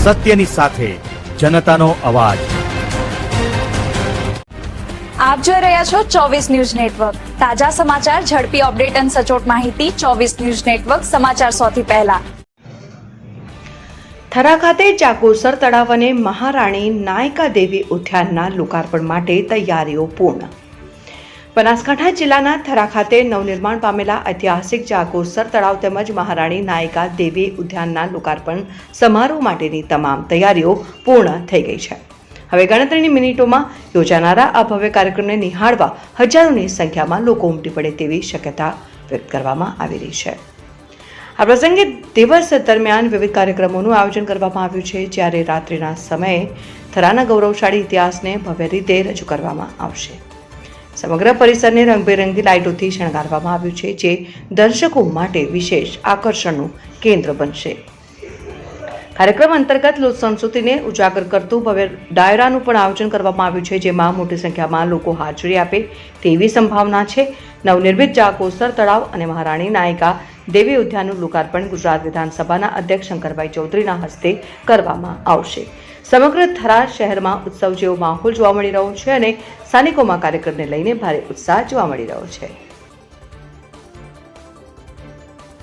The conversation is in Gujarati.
સત્યની સાથે જનતાનો અવાજ। આપ જોઈ રહ્યા છો 24 ન્યૂઝ નેટવર્ક। તાજા સમાચાર, ઝડપી અપડેટ અને સચોટ માહિતી 24 ન્યૂઝ નેટવર્ક સમાચાર સૌથી પહેલા। થરા ખાતે ચાકોસર તળાવ અને મહારાણી નાયકા દેવી ઉદ્યાનના લોકાર્પણ માટે તૈયારીઓ પૂર્ણ। બનાસકાંઠા જિલ્લાના થરા ખાતે નવનિર્માણ પામેલા ઐતિહાસિક ચાકોસર તળાવ તેમજ મહારાણી નાયકા દેવી ઉદ્યાનના લોકાર્પણ સમારોહ માટેની તમામ તૈયારીઓ પૂર્ણ થઈ ગઈ છે। હવે ગણતરીની મિનિટોમાં યોજાનારા આ ભવ્ય કાર્યક્રમને નિહાળવા હજારોની સંખ્યામાં લોકો ઉમટી પડે તેવી શક્યતા વ્યક્ત કરવામાં આવી રહી છે। આ પ્રસંગે દિવસ દરમિયાન વિવિધ કાર્યક્રમોનું આયોજન કરવામાં આવ્યું છે, જ્યારે રાત્રિના સમયે થરાના ગૌરવશાળી ઇતિહાસને ભવ્ય રીતે રજૂ કરવામાં આવશે। સમગ્ર પરિસરને રંગબેરંગી લાઇટોથી શણગારવામાં આવ્યું છે, જે દર્શકો માટે વિશેષ આકર્ષણનું કેન્દ્ર બનશે। કાર્યક્રમ અંતર્ગત લોક સંસ્કૃતિને ઉજાગર કરતું ભવ્ય ડાયરાનું પણ આયોજન કરવામાં આવ્યું છે, જેમાં મોટી સંખ્યામાં લોકો હાજરી આપે તેવી સંભાવના છે। નવનિર્મિત ચાકોસર તળાવ અને મહારાણી નાયકા દેવી ઉદ્યાનનું લોકાર્પણ ગુજરાત વિધાનસભાના અધ્યક્ષ શંકરભાઈ ચૌધરીના હસ્તે કરવામાં આવશે। સમગ્ર થરા શહેરમાં ઉત્સવ જેવો માહોલ જોવા મળી રહ્યો છે અને સ્થાનિકોમાં કાર્યક્રમને લઈને ભારે ઉત્સાહ જોવા મળી રહ્યો છે।